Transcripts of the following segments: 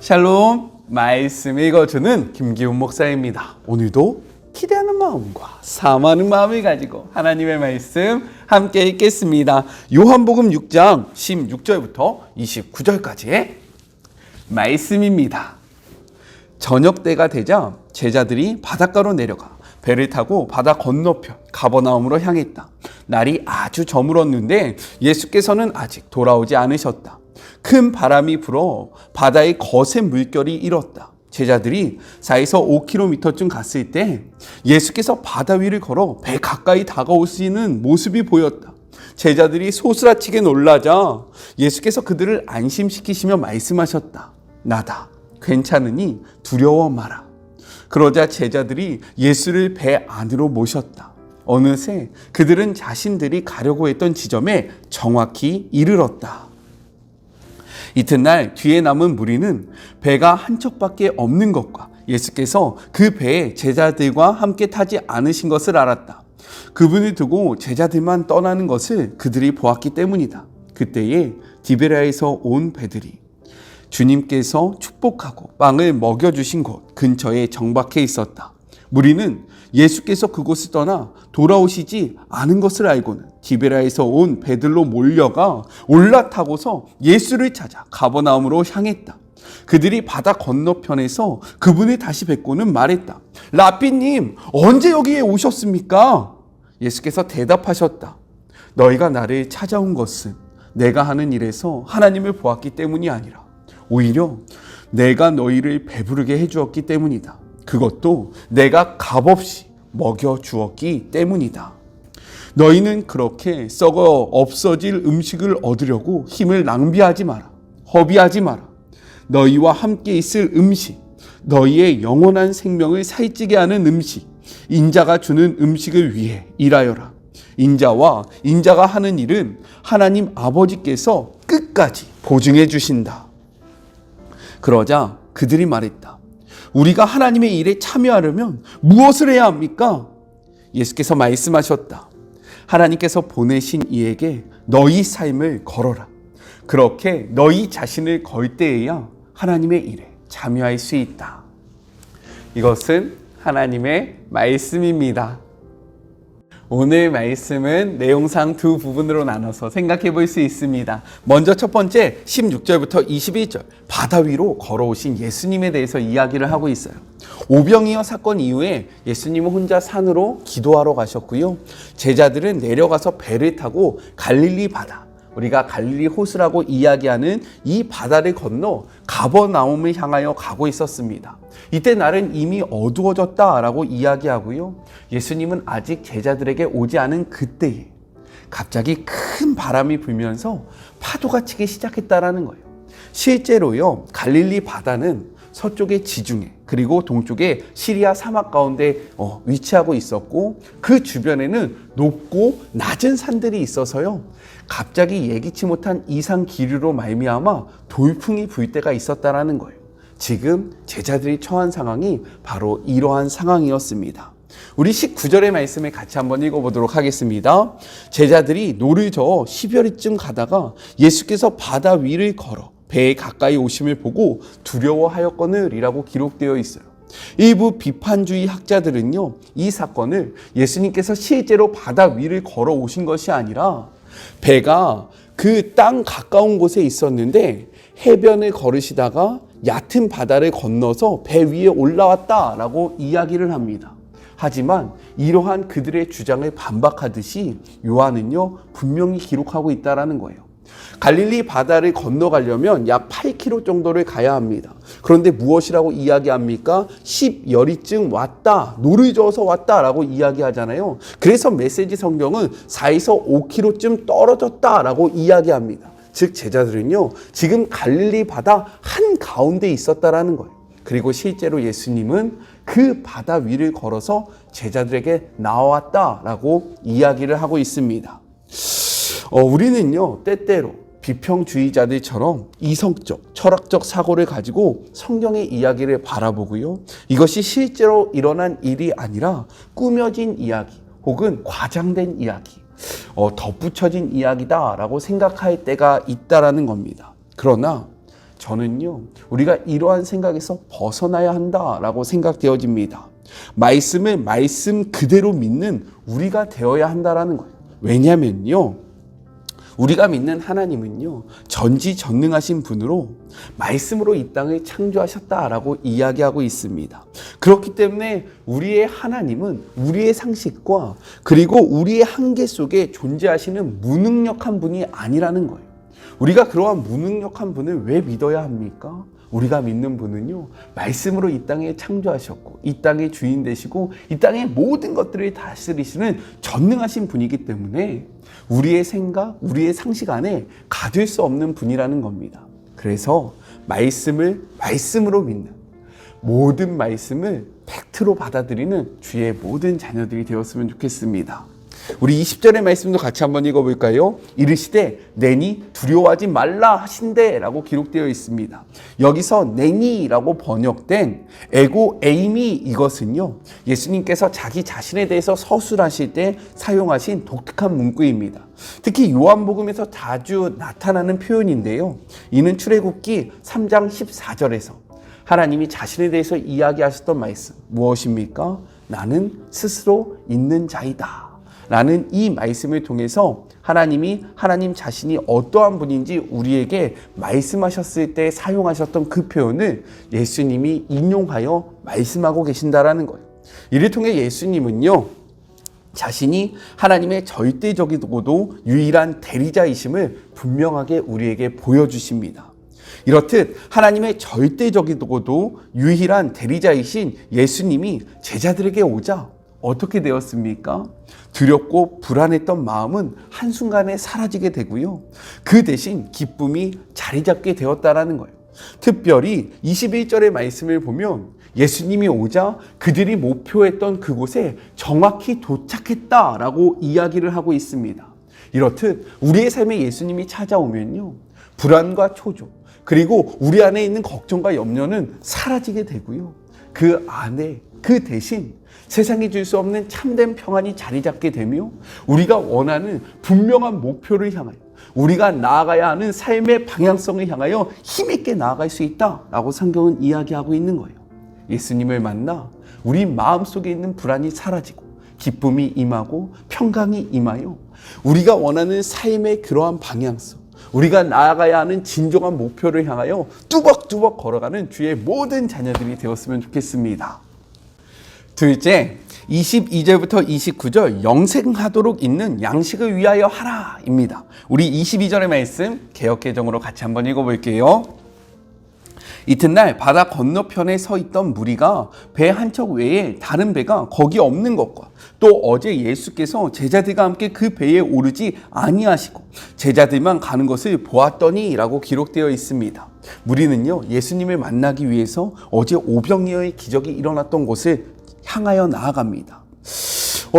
샬롬, 말씀 읽어주는 김기훈 목사입니다. 오늘도 기대하는 마음과 사모하는 마음을 가지고 하나님의 말씀 함께 읽겠습니다. 요한복음 6장 16절부터 29절까지의 말씀입니다. 저녁 때가 되자 제자들이 바닷가로 내려가 배를 타고 바다 건너편 가버나움으로 향했다. 날이 아주 저물었는데 예수께서는 아직 돌아오지 않으셨다. 큰 바람이 불어 바다에 거센 물결이 일었다. 제자들이 4에서 5km쯤 갔을 때 예수께서 바다 위를 걸어 배 가까이 다가오시는 모습이 보였다. 제자들이 소스라치게 놀라자 예수께서 그들을 안심시키시며 말씀하셨다. 나다. 괜찮으니 두려워 마라. 그러자 제자들이 예수를 배 안으로 모셨다. 어느새 그들은 자신들이 가려고 했던 지점에 정확히 이르렀다. 이튿날 뒤에 남은 무리는 배가 한 척밖에 없는 것과 예수께서 그 배에 제자들과 함께 타지 않으신 것을 알았다. 그분을 두고 제자들만 떠나는 것을 그들이 보았기 때문이다. 그때에 디베랴에서 온 배들이 주님께서 축복하고 빵을 먹여주신 곳 근처에 정박해 있었다. 무리는 예수께서 그곳을 떠나 돌아오시지 않은 것을 알고는 디베랴에서 온 배들로 몰려가 올라타고서 예수를 찾아 가버나움으로 향했다. 그들이 바다 건너편에서 그분을 다시 뵙고는 말했다. 라삐님, 언제 여기에 오셨습니까? 예수께서 대답하셨다. 너희가 나를 찾아온 것은 내가 하는 일에서 하나님을 보았기 때문이 아니라 오히려 내가 너희를 배부르게 해주었기 때문이다. 그것도 내가 값없이 먹여주었기 때문이다. 너희는 그렇게 썩어 없어질 음식을 얻으려고 힘을 낭비하지 마라. 허비하지 마라. 너희와 함께 있을 음식, 너희의 영원한 생명을 살찌게 하는 음식, 인자가 주는 음식을 위해 일하여라. 인자와 인자가 하는 일은 하나님 아버지께서 끝까지 보증해 주신다. 그러자 그들이 말했다. 우리가 하나님의 일에 참여하려면 무엇을 해야 합니까? 예수께서 말씀하셨다. 하나님께서 보내신 이에게 너희 삶을 걸어라. 그렇게 너희 자신을 걸 때에야 하나님의 일에 참여할 수 있다. 이것은 하나님의 말씀입니다. 오늘 말씀은 내용상 두 부분으로 나눠서 생각해 볼 수 있습니다. 먼저 첫 번째 16절부터 21절 바다 위로 걸어오신 예수님에 대해서 이야기를 하고 있어요. 오병이어 사건 이후에 예수님은 혼자 산으로 기도하러 가셨고요. 제자들은 내려가서 배를 타고 갈릴리 바다, 우리가 갈릴리 호수라고 이야기하는 이 바다를 건너 가버나움을 향하여 가고 있었습니다. 이때 날은 이미 어두워졌다라고 이야기하고요. 예수님은 아직 제자들에게 오지 않은 그때에 갑자기 큰 바람이 불면서 파도가 치기 시작했다라는 거예요. 실제로요, 갈릴리 바다는 서쪽의 지중해 그리고 동쪽의 시리아 사막 가운데 위치하고 있었고 그 주변에는 높고 낮은 산들이 있어서요. 갑자기 예기치 못한 이상 기류로 말미암아 돌풍이 불 때가 있었다라는 거예요. 지금 제자들이 처한 상황이 바로 이러한 상황이었습니다. 우리 19절의 말씀을 같이 한번 읽어보도록 하겠습니다. 제자들이 노를 저어 10여리쯤 가다가 예수께서 바다 위를 걸어 배에 가까이 오심을 보고 두려워하였거늘이라고 기록되어 있어요. 일부 비판주의 학자들은요, 이 사건을 예수님께서 실제로 바다 위를 걸어 오신 것이 아니라 배가 그 땅 가까운 곳에 있었는데 해변을 걸으시다가 얕은 바다를 건너서 배 위에 올라왔다라고 이야기를 합니다. 하지만 이러한 그들의 주장을 반박하듯이 요한은요, 분명히 기록하고 있다라는 거예요. 갈릴리 바다를 건너가려면 약 8km 정도를 가야 합니다. 그런데 무엇이라고 이야기합니까? 10여리쯤 왔다, 노를 저어서 왔다라고 이야기하잖아요. 그래서 메시지 성경은 4에서 5km쯤 떨어졌다라고 이야기합니다. 즉 제자들은요, 지금 갈릴리 바다 한가운데 있었다라는 거예요. 그리고 실제로 예수님은 그 바다 위를 걸어서 제자들에게 나왔다라고 이야기를 하고 있습니다. 우리는요, 때때로 비평주의자들처럼 이성적, 철학적 사고를 가지고 성경의 이야기를 바라보고요. 이것이 실제로 일어난 일이 아니라 꾸며진 이야기 혹은 과장된 이야기, 덧붙여진 이야기다라고 생각할 때가 있다라는 겁니다. 그러나 저는요, 우리가 이러한 생각에서 벗어나야 한다라고 생각되어집니다. 말씀을 말씀 그대로 믿는 우리가 되어야 한다라는 거예요. 왜냐면요, 우리가 믿는 하나님은요, 전지전능하신 분으로 말씀으로 이 땅을 창조하셨다라고 이야기하고 있습니다. 그렇기 때문에 우리의 하나님은 우리의 상식과 그리고 우리의 한계 속에 존재하시는 무능력한 분이 아니라는 거예요. 우리가 그러한 무능력한 분을 왜 믿어야 합니까? 우리가 믿는 분은요, 말씀으로 이 땅에 창조하셨고 이 땅의 주인 되시고 이 땅의 모든 것들을 다스리시는 전능하신 분이기 때문에 우리의 생각, 우리의 상식 안에 가둘 수 없는 분이라는 겁니다. 그래서 말씀을 말씀으로 믿는, 모든 말씀을 팩트로 받아들이는 주의 모든 자녀들이 되었으면 좋겠습니다. 우리 20절의 말씀도 같이 한번 읽어볼까요? 이르시되 내니 두려워하지 말라 하신대 라고 기록되어 있습니다. 여기서 내니라고 번역된 에고 에이미, 이것은요, 예수님께서 자기 자신에 대해서 서술하실 때 사용하신 독특한 문구입니다. 특히 요한복음에서 자주 나타나는 표현인데요, 이는 출애굽기 3장 14절에서 하나님이 자신에 대해서 이야기하셨던 말씀, 무엇입니까? 나는 스스로 있는 자이다 라는 이 말씀을 통해서 하나님 자신이 어떠한 분인지 우리에게 말씀하셨을 때 사용하셨던 그 표현을 예수님이 인용하여 말씀하고 계신다라는 거예요. 이를 통해 예수님은요, 자신이 하나님의 절대적이고도 유일한 대리자이심을 분명하게 우리에게 보여주십니다. 이렇듯 하나님의 절대적이고도 유일한 대리자이신 예수님이 제자들에게 오자 어떻게 되었습니까? 두렵고 불안했던 마음은 한순간에 사라지게 되고요, 그 대신 기쁨이 자리 잡게 되었다라는 거예요. 특별히 21절의 말씀을 보면 예수님이 오자 그들이 목표했던 그곳에 정확히 도착했다라고 이야기를 하고 있습니다. 이렇듯 우리의 삶에 예수님이 찾아오면요, 불안과 초조, 그리고 우리 안에 있는 걱정과 염려는 사라지게 되고요, 그 안에 그 대신 세상이 줄 수 없는 참된 평안이 자리 잡게 되며 우리가 원하는 분명한 목표를 향하여, 우리가 나아가야 하는 삶의 방향성을 향하여 힘있게 나아갈 수 있다라고 성경은 이야기하고 있는 거예요. 예수님을 만나 우리 마음속에 있는 불안이 사라지고 기쁨이 임하고 평강이 임하여 우리가 원하는 삶의 그러한 방향성, 우리가 나아가야 하는 진정한 목표를 향하여 뚜벅뚜벅 걸어가는 주의 모든 자녀들이 되었으면 좋겠습니다. 둘째, 22절부터 29절 영생하도록 있는 양식을 위하여 하라 입니다. 우리 22절의 말씀 개역개정으로 같이 한번 읽어볼게요. 이튿날 바다 건너편에 서 있던 무리가 배 한 척 외에 다른 배가 거기 없는 것과 또 어제 예수께서 제자들과 함께 그 배에 오르지 아니하시고 제자들만 가는 것을 보았더니 라고 기록되어 있습니다. 무리는요, 예수님을 만나기 위해서 어제 오병이어의 기적이 일어났던 곳을 향하여 나아갑니다.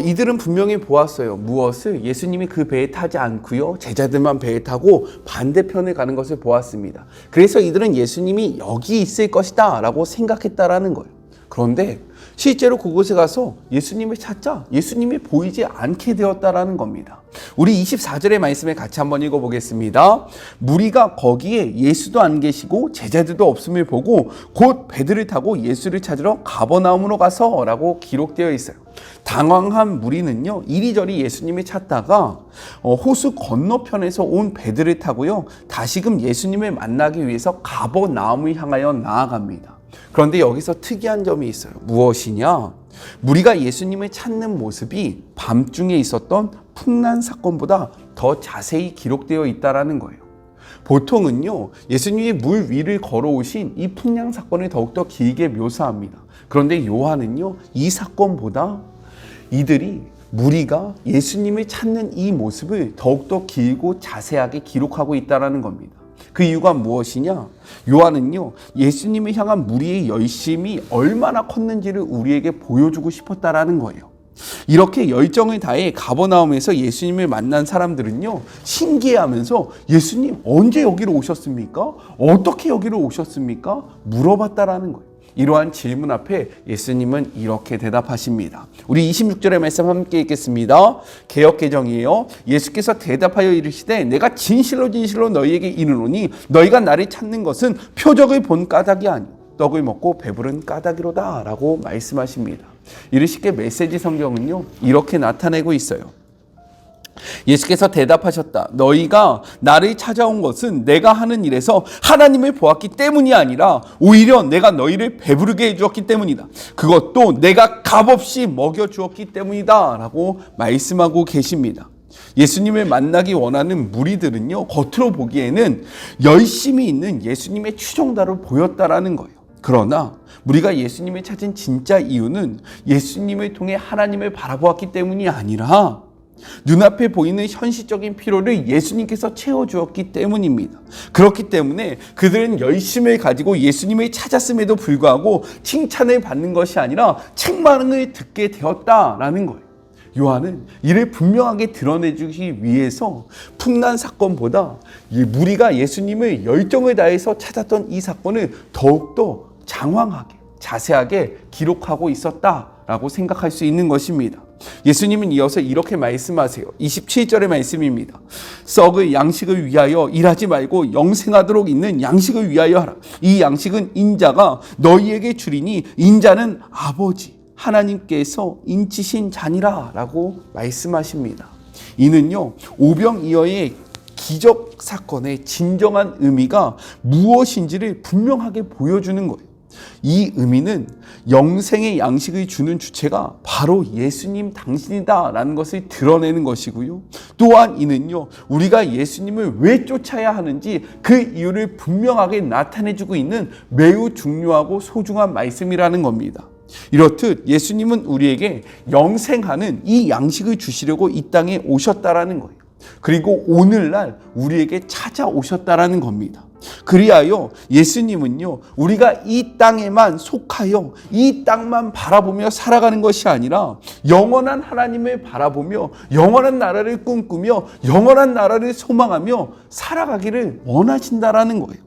이들은 분명히 보았어요. 무엇을? 예수님이 그 배에 타지 않고요, 제자들만 배에 타고 반대편에 가는 것을 보았습니다. 그래서 이들은 예수님이 여기 있을 것이다 라고 생각했다라는 거예요. 그런데 실제로 그곳에 가서 예수님을 찾자 예수님이 보이지 않게 되었다라는 겁니다. 우리 24절의 말씀에 같이 한번 읽어보겠습니다. 무리가 거기에 예수도 안 계시고 제자들도 없음을 보고 곧 배들을 타고 예수를 찾으러 가버나움으로 가서 라고 기록되어 있어요. 당황한 무리는요, 이리저리 예수님을 찾다가 호수 건너편에서 온 배들을 타고요, 다시금 예수님을 만나기 위해서 가버나움을 향하여 나아갑니다. 그런데 여기서 특이한 점이 있어요. 무엇이냐? 무리가 예수님을 찾는 모습이 밤중에 있었던 풍랑 사건보다 더 자세히 기록되어 있다는 거예요. 보통은요, 예수님이 물 위를 걸어오신 이 풍랑 사건을 더욱더 길게 묘사합니다. 그런데 요한은요, 이 사건보다 무리가 예수님을 찾는 이 모습을 더욱더 길고 자세하게 기록하고 있다는 겁니다. 그 이유가 무엇이냐? 요한은요, 예수님을 향한 무리의 열심이 얼마나 컸는지를 우리에게 보여주고 싶었다라는 거예요. 이렇게 열정을 다해 가버나움에서 예수님을 만난 사람들은요, 신기해하면서 예수님 언제 여기로 오셨습니까? 어떻게 여기로 오셨습니까? 물어봤다라는 거예요. 이러한 질문 앞에 예수님은 이렇게 대답하십니다. 우리 26절의 말씀 함께 읽겠습니다. 개역개정이에요. 예수께서 대답하여 이르시되 내가 진실로 진실로 너희에게 이르노니 너희가 나를 찾는 것은 표적을 본 까닭이 아니오 떡을 먹고 배부른 까닭이로다 라고 말씀하십니다. 이르시게 메시지 성경은요 이렇게 나타내고 있어요. 예수께서 대답하셨다. 너희가 나를 찾아온 것은 내가 하는 일에서 하나님을 보았기 때문이 아니라 오히려 내가 너희를 배부르게 해주었기 때문이다. 그것도 내가 값없이 먹여주었기 때문이다 라고 말씀하고 계십니다. 예수님을 만나기 원하는 무리들은요 겉으로 보기에는 열심히 있는 예수님의 추종자로 보였다라는 거예요. 그러나 우리가 예수님을 찾은 진짜 이유는 예수님을 통해 하나님을 바라보았기 때문이 아니라 눈앞에 보이는 현실적인 필요를 예수님께서 채워주었기 때문입니다. 그렇기 때문에 그들은 열심을 가지고 예수님을 찾았음에도 불구하고 칭찬을 받는 것이 아니라 책망을 듣게 되었다라는 거예요. 요한은 이를 분명하게 드러내주기 위해서 풍난 사건보다 무리가 예수님을 열정을 다해서 찾았던 이 사건을 더욱더 장황하게 자세하게 기록하고 있었다라고 생각할 수 있는 것입니다. 예수님은 이어서 이렇게 말씀하세요. 27절의 말씀입니다. 썩을 양식을 위하여 일하지 말고 영생하도록 있는 양식을 위하여 하라. 이 양식은 인자가 너희에게 주리니 인자는 아버지 하나님께서 인치신 자니라 라고 말씀하십니다. 이는요 오병이어의 기적 사건의 진정한 의미가 무엇인지를 분명하게 보여주는 거예요. 이 의미는 영생의 양식을 주는 주체가 바로 예수님 당신이다라는 것을 드러내는 것이고요. 또한 이는요 우리가 예수님을 왜 쫓아야 하는지 그 이유를 분명하게 나타내주고 있는 매우 중요하고 소중한 말씀이라는 겁니다. 이렇듯 예수님은 우리에게 영생하는 이 양식을 주시려고 이 땅에 오셨다라는 거예요. 그리고 오늘날 우리에게 찾아오셨다라는 겁니다. 그리하여 예수님은요 우리가 이 땅에만 속하여 이 땅만 바라보며 살아가는 것이 아니라 영원한 하나님을 바라보며 영원한 나라를 꿈꾸며 영원한 나라를 소망하며 살아가기를 원하신다라는 거예요.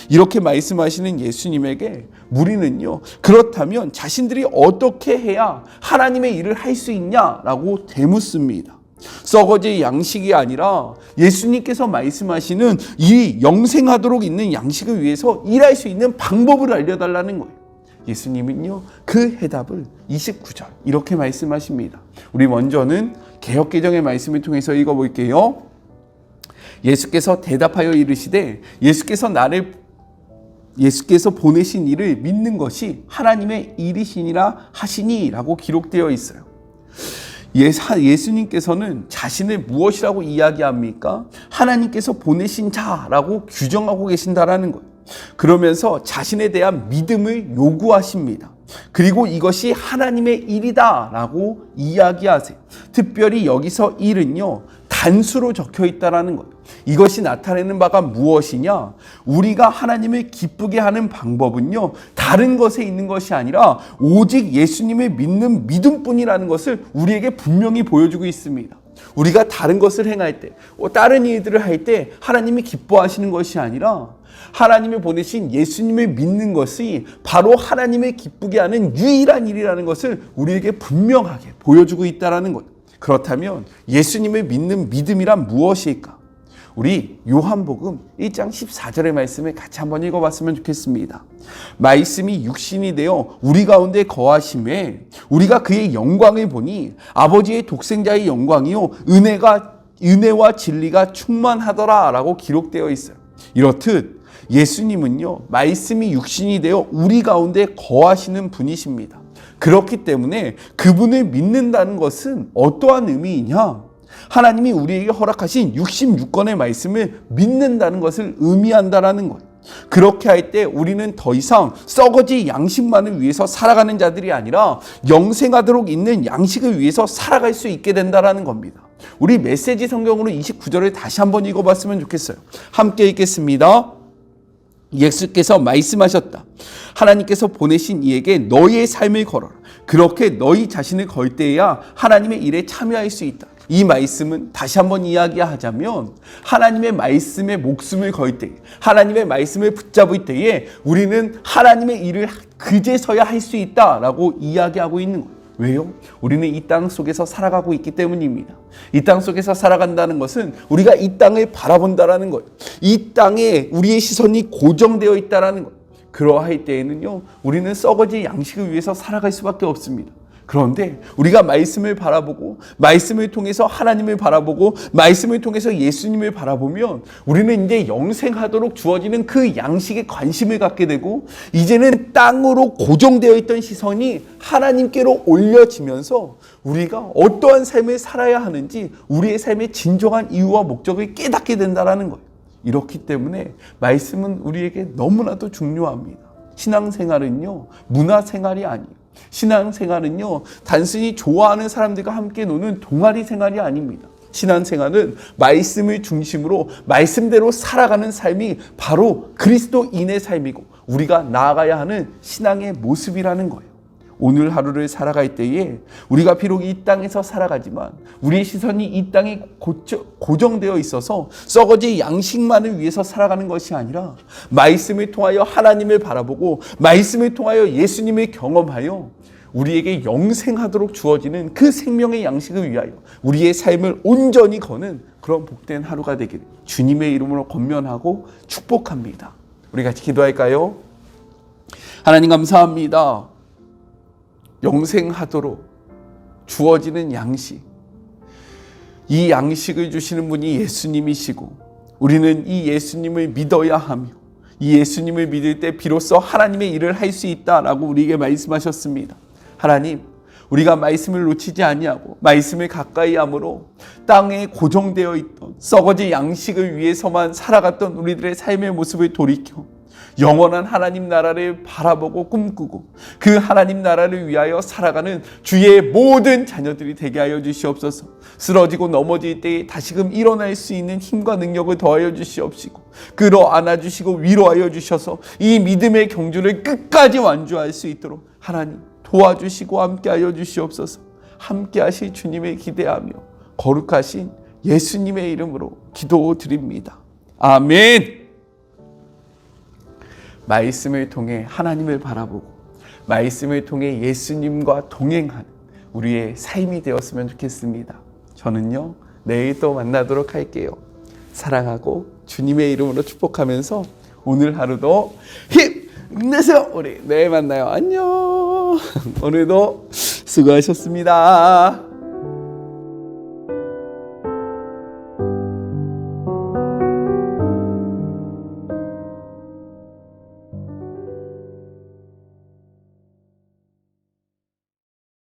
이렇게 말씀하시는 예수님에게 우리는요 그렇다면 자신들이 어떻게 해야 하나님의 일을 할 수 있냐라고 되묻습니다. 썩어질 양식이 아니라 예수님께서 말씀하시는 이 영생하도록 있는 양식을 위해서 일할 수 있는 방법을 알려달라는 거예요. 예수님은요 그 해답을 29절 이렇게 말씀하십니다. 우리 먼저는 개역개정의 말씀을 통해서 읽어볼게요. 예수께서 대답하여 이르시되 예수께서 보내신 이를 믿는 것이 하나님의 일이시니라 하시니 라고 기록되어 있어요. 예수님께서는 자신을 무엇이라고 이야기합니까? 하나님께서 보내신 자라고 규정하고 계신다라는 거예요. 그러면서 자신에 대한 믿음을 요구하십니다. 그리고 이것이 하나님의 일이다라고 이야기하세요. 특별히 여기서 일은요 단수로 적혀 있다라는 거예요. 이것이 나타내는 바가 무엇이냐? 우리가 하나님을 기쁘게 하는 방법은요 다른 것에 있는 것이 아니라 오직 예수님을 믿는 믿음뿐이라는 것을 우리에게 분명히 보여주고 있습니다. 우리가 다른 것을 행할 때 다른 일들을 할 때 하나님이 기뻐하시는 것이 아니라 하나님을 보내신 예수님을 믿는 것이 바로 하나님을 기쁘게 하는 유일한 일이라는 것을 우리에게 분명하게 보여주고 있다는 것. 그렇다면 예수님을 믿는 믿음이란 무엇일까? 우리 요한복음 1장 14절의 말씀을 같이 한번 읽어봤으면 좋겠습니다. 말씀이 육신이 되어 우리 가운데 거하심에 우리가 그의 영광을 보니 아버지의 독생자의 영광이요 은혜와 진리가 충만하더라 라고 기록되어 있어요. 이렇듯 예수님은요 말씀이 육신이 되어 우리 가운데 거하시는 분이십니다. 그렇기 때문에 그분을 믿는다는 것은 어떠한 의미이냐? 하나님이 우리에게 허락하신 66권의 말씀을 믿는다는 것을 의미한다라는 거예요. 그렇게 할 때 우리는 더 이상 썩어질 양식만을 위해서 살아가는 자들이 아니라 영생하도록 있는 양식을 위해서 살아갈 수 있게 된다라는 겁니다. 우리 메시지 성경으로 29절을 다시 한번 읽어봤으면 좋겠어요. 함께 읽겠습니다. 예수께서 말씀하셨다. 하나님께서 보내신 이에게 너희의 삶을 걸어라. 그렇게 너희 자신을 걸 때에야 하나님의 일에 참여할 수 있다. 이 말씀은 다시 한번 이야기하자면 하나님의 말씀에 목숨을 걸 때, 하나님의 말씀을 붙잡을 때에 우리는 하나님의 일을 그제서야 할 수 있다라고 이야기하고 있는 거예요. 왜요? 우리는 이 땅 속에서 살아가고 있기 때문입니다. 이 땅 속에서 살아간다는 것은 우리가 이 땅을 바라본다라는 거예요. 이 땅에 우리의 시선이 고정되어 있다라는 거예요. 그러할 때에는요, 우리는 썩어질 양식을 위해서 살아갈 수밖에 없습니다. 그런데 우리가 말씀을 바라보고 말씀을 통해서 하나님을 바라보고 말씀을 통해서 예수님을 바라보면 우리는 이제 영생하도록 주어지는 그 양식에 관심을 갖게 되고 이제는 땅으로 고정되어 있던 시선이 하나님께로 올려지면서 우리가 어떠한 삶을 살아야 하는지 우리의 삶의 진정한 이유와 목적을 깨닫게 된다는 거예요. 이렇기 때문에 말씀은 우리에게 너무나도 중요합니다. 신앙생활은요, 문화생활이 아니에요. 신앙생활은요, 단순히 좋아하는 사람들과 함께 노는 동아리 생활이 아닙니다. 신앙생활은 말씀을 중심으로 말씀대로 살아가는 삶이 바로 그리스도인의 삶이고 우리가 나아가야 하는 신앙의 모습이라는 거예요. 오늘 하루를 살아갈 때에 우리가 비록 이 땅에서 살아가지만 우리의 시선이 이 땅에 고정되어 있어서 썩어질 양식만을 위해서 살아가는 것이 아니라 말씀을 통하여 하나님을 바라보고 말씀을 통하여 예수님을 경험하여 우리에게 영생하도록 주어지는 그 생명의 양식을 위하여 우리의 삶을 온전히 거는 그런 복된 하루가 되기를 주님의 이름으로 권면하고 축복합니다. 우리 같이 기도할까요? 하나님 감사합니다. 영생하도록 주어지는 양식, 이 양식을 주시는 분이 예수님이시고 우리는 이 예수님을 믿어야 하며 이 예수님을 믿을 때 비로소 하나님의 일을 할 수 있다라고 우리에게 말씀하셨습니다. 하나님, 우리가 말씀을 놓치지 아니하고 말씀을 가까이 함으로 땅에 고정되어 있던 썩어질 양식을 위해서만 살아갔던 우리들의 삶의 모습을 돌이켜 영원한 하나님 나라를 바라보고 꿈꾸고 그 하나님 나라를 위하여 살아가는 주의 모든 자녀들이 되게 하여 주시옵소서. 쓰러지고 넘어질 때에 다시금 일어날 수 있는 힘과 능력을 더하여 주시옵시고 끌어안아 주시고 위로하여 주셔서 이 믿음의 경주를 끝까지 완주할 수 있도록 하나님 도와주시고 함께하여 주시옵소서. 함께하실 주님을 기대하며 거룩하신 예수님의 이름으로 기도드립니다. 아멘. 말씀을 통해 하나님을 바라보고 말씀을 통해 예수님과 동행하는 우리의 삶이 되었으면 좋겠습니다. 저는요, 내일 또 만나도록 할게요. 사랑하고 주님의 이름으로 축복하면서 오늘 하루도 힘내세요. 우리 내일 만나요. 안녕. 오늘도 수고하셨습니다.